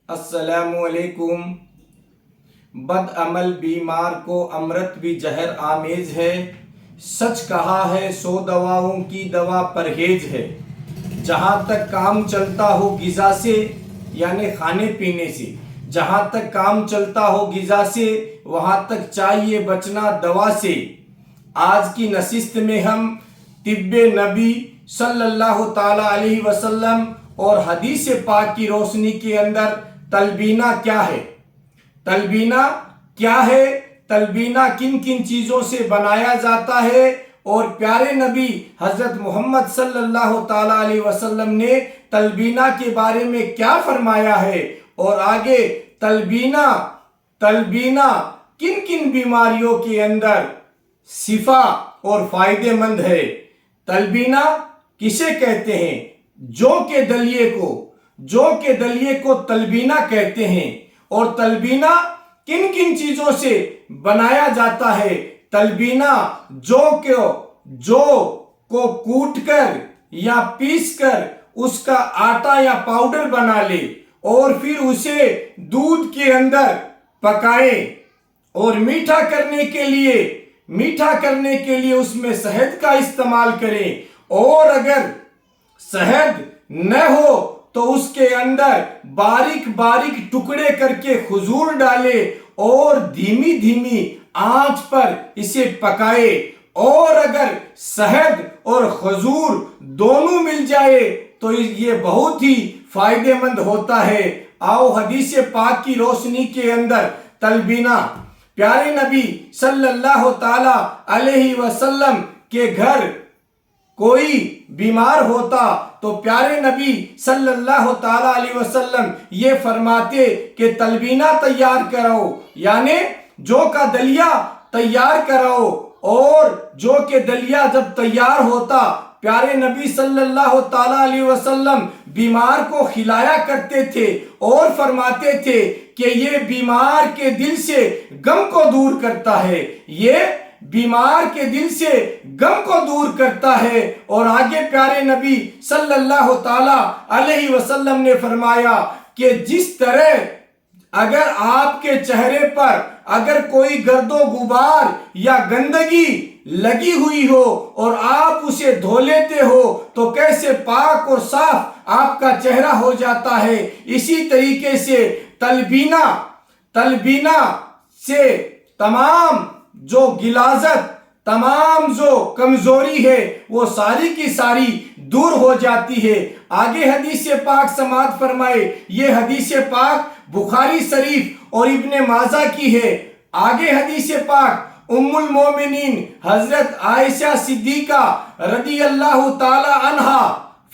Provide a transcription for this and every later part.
अस्सलाम वालेकुम। बद अमल बीमार को अमृत भी जहर आमेज है। सच कहा है 100 दवाओं की दवा परहेज है। जहाँ तक काम चलता हो गिज़ा से यानी खाने पीने से, जहाँ तक काम चलता हो गिज़ा से वहाँ तक चाहिए बचना दवा से। आज की नशिस्त में हम तिब्बे नबी सल्लल्लाहु ताला अलैहि वसल्लम और हदीस पाक की रोशनी के अंदर तलबीना क्या है, तलबीना क्या है, तलबीना किन किन चीज़ों से बनाया जाता है और प्यारे नबी हज़रत मोहम्मद सल्लल्लाहु ताला अलैहि वसल्लम ने तलबीना के बारे में क्या फरमाया है और आगे तलबीना किन किन बीमारियों के अंदर शिफा और फायदेमंद है। तलबीना किसे कहते हैं? जौ के दलिये को तलबीना कहते हैं। और तलबीना किन किन चीजों से बनाया जाता है? तलबीना जौ को कूटकर या पीसकर उसका आटा या पाउडर बना ले और फिर उसे दूध के अंदर पकाए और मीठा करने के लिए उसमें शहद का इस्तेमाल करें। और अगर शहद न हो तो उसके अंदर बारीक बारीक टुकड़े करके खजूर डाले और धीमी धीमी आंच पर इसे पकाए। और अगर शहद और खजूर दोनों मिल जाए तो ये बहुत ही फायदेमंद होता है। आओ हदीस पाक की रोशनी के अंदर तलबीना, प्यारे नबी सल्लल्लाहु ताला अलैहि वसल्लम के घर कोई बीमार होता तो प्यारे नबी सल्लल्लाहु ताला अलैहि वसल्लम ये फरमाते कि तलबीना तैयार कराओ, यानी जौ का दलिया तैयार कराओ। और जौ के दलिया जब तैयार होता प्यारे नबी सल्लल्लाहु ताला अलैहि वसल्लम बीमार को खिलाया करते थे और फरमाते थे कि ये बीमार के दिल से गम को दूर करता है, ये बीमार के दिल से गम को दूर करता है। और आगे प्यारे नबी सल्लल्लाहु ताला अलैहि वसल्लम ने फरमाया कि जिस तरह अगर आपके चेहरे पर अगर कोई गर्दो गुबार या गंदगी लगी हुई हो और आप उसे धो लेते हो तो कैसे पाक और साफ आपका चेहरा हो जाता है, इसी तरीके से तलबीना से तमाम जो गिलाजत, तमाम जो कमजोरी है वो सारी की सारी दूर हो जाती है। आगे हदीस पाक समाअत फरमाए, ये हदीस पाक बुखारी शरीफ और इब्ने माजा की है। आगे हदीस पाक उम्मुल मोमिनीन हजरत आयशा सिद्दीका रदी अल्लाह ताला अन्हा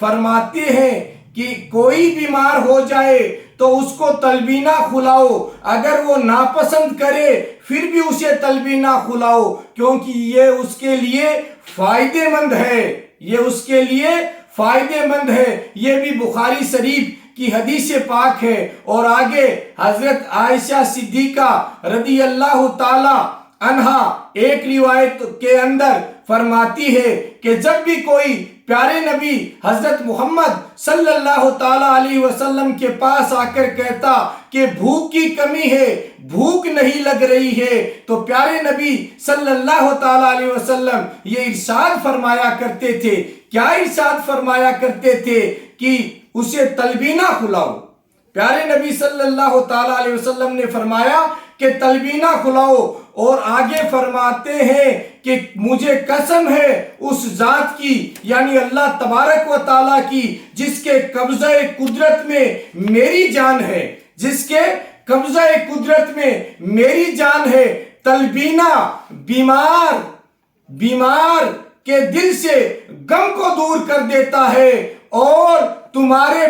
फरमाते हैं कि कोई बीमार हो जाए तो उसको तलबीना खिलाओ, अगर वो नापसंद करे फिर भी उसे तलबीना खिलाओ, क्योंकि ये उसके लिए फायदेमंद है, ये उसके लिए फायदेमंद है। ये भी बुखारी शरीफ की हदीस पाक है। और आगे हजरत आयशा सिद्दीका रदी अल्लाह ताला अन्हा एक रिवायत के अंदर फरमाती है कि जब भी कोई प्यारे नबी हजरत मोहम्मद सल्लल्लाहु ताला अलैहि वसल्लम के पास आकर कहता कि भूख की कमी है, भूख नहीं लग रही है, तो प्यारे नबी सल्लल्लाहु ताला अलैहि वसल्लम ये इरशाद फरमाया करते थे। क्या इरशाद फरमाया करते थे? कि उसे तलबीना खिलाओ। प्यारे नबी सल्लल्लाहु ताला अलैहि वसल्लम ने फरमाया कि तलबीना खिलाओ। और आगे फरमाते हैं कि मुझे कसम है उस जात की, यानी अल्लाह तबारक व ताला की, जिसके कब्ज़े कुदरत में मेरी जान है, जिसके कब्ज़े कुदरत में मेरी जान है, तलबीना बीमार के दिल से गम को दूर कर देता है और तुम्हारे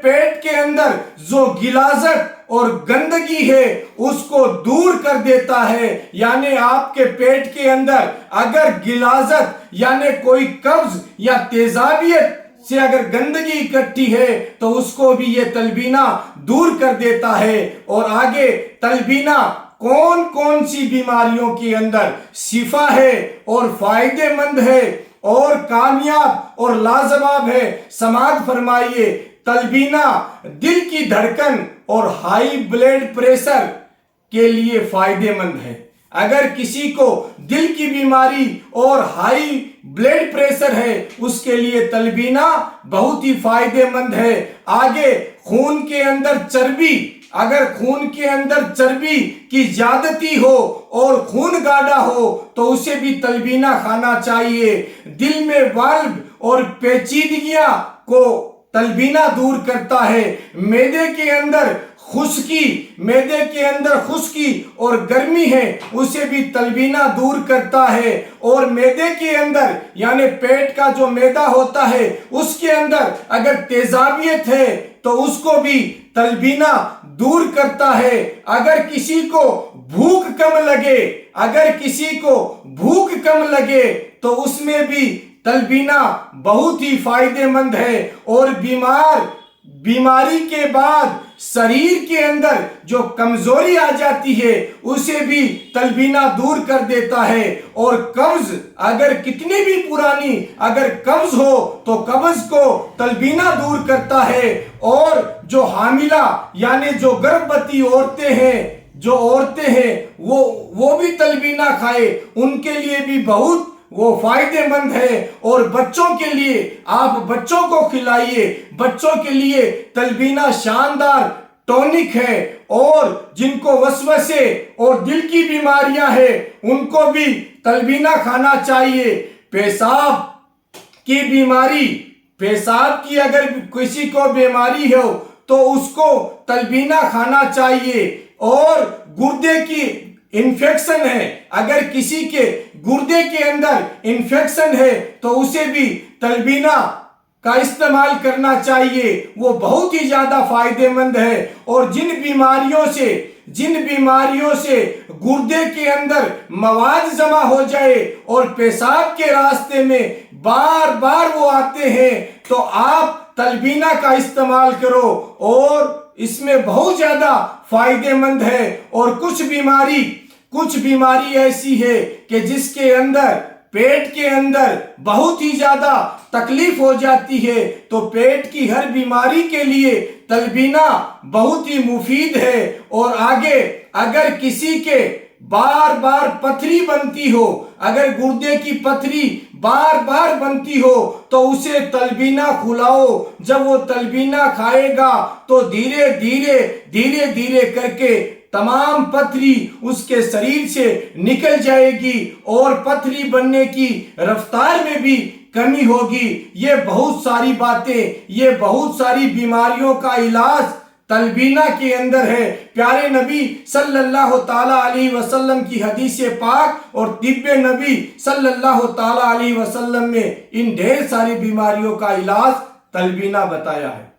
पेट के अंदर जो गिलाजत और गंदगी है उसको दूर कर देता है। यानी आपके पेट के अंदर अगर गिलाजत यानी कोई कब्ज या तेजाबियत से अगर गंदगी इकट्ठी है तो उसको भी ये तलबीना दूर कर देता है। और आगे तलबीना कौन कौन सी बीमारियों के अंदर शिफा है और फायदेमंद है और कामयाब और लाजवाब है, समाअत फरमाइए। تلبینہ دل کی دھڑکن اور ہائی بلڈ پریشر کے لیے فائدہ مند ہے۔ اگر کسی کو دل کی بیماری اور ہائی بلڈ پریشر ہے اس کے لیے تلبینہ بہت ہی فائدہ مند ہے۔ آگے خون کے اندر چربی، اگر خون کے اندر چربی کی زیادتی ہو اور خون گاڑھا ہو تو اسے بھی تلبینہ کھانا چاہیے۔ دل میں والو اور پیچیدگیاں کو تلبینہ دور کرتا ہے۔ معدے کے اندر خشکی اور گرمی ہے اسے بھی تلبینہ دور کرتا ہے۔ اور معدے کے اندر یعنی پیٹ کا جو معدہ ہوتا ہے اس کے اندر اگر تیزابیت ہے تو اس کو بھی تلبینہ دور کرتا ہے۔ اگر کسی کو بھوک کم لگے تو اس میں بھی تلبینہ بہت ہی فائدہ مند ہے۔ اور بیماری کے بعد شریر کے اندر جو کمزوری آ جاتی ہے اسے بھی تلبینہ دور کر دیتا ہے۔ اور قبض اگر کتنی بھی پرانی اگر قبض ہو تو قبض کو تلبینہ دور کرتا ہے۔ اور جو حاملہ یعنی جو گربھوتی عورتیں ہیں وہ بھی تلبینہ کھائے، ان کے لیے بھی بہت وہ فائدہ مند ہے۔ اور بچوں کے لیے آپ بچوں کو کھلائیے، بچوں کے لیے تلبینہ شاندار ٹونک ہے۔ اور جن کو وسوسے اور دل کی بیماریاں ہیں ان کو بھی تلبینہ کھانا چاہیے۔ پیشاب کی اگر کسی کو بیماری ہو تو اس کو تلبینہ کھانا چاہیے۔ اور گردے کی انفیکشن ہے، اگر کسی کے گردے کے اندر انفیکشن ہے تو اسے بھی تلبینہ کا استعمال کرنا چاہیے، وہ بہت ہی زیادہ فائدہ مند ہے۔ اور جن بیماریوں سے گردے کے اندر مواد جمع ہو جائے اور پیشاب کے راستے میں بار بار وہ آتے ہیں تو آپ تلبینہ کا استعمال کرو اور اس میں بہت زیادہ فائدہ مند ہے۔ اور کچھ بیماری ایسی ہے کہ جس کے اندر پیٹ کے اندر بہت ہی زیادہ تکلیف ہو جاتی ہے تو پیٹ کی ہر بیماری کے لیے تلبینہ بہت ہی مفید ہے۔ اور آگے اگر کسی کے بار بار پتھری بنتی ہو، اگر گردے کی پتھری بار بار بنتی ہو تو اسے تلبینہ کھلاؤ۔ جب وہ تلبینہ کھائے گا تو دھیرے دھیرے کر کے تمام پتھری اس کے شریر سے نکل جائے گی اور پتھری بننے کی رفتار میں بھی کمی ہوگی۔ یہ بہت ساری باتیں، یہ بہت ساری بیماریوں کا علاج تلبینہ کے اندر ہے۔ پیارے نبی صلی اللہ تعالیٰ علیہ وسلم کی حدیث پاک اور طب نبی صلی اللہ تعالیٰ علیہ وسلم میں ان ڈھیر ساری بیماریوں کا علاج تلبینہ بتایا ہے۔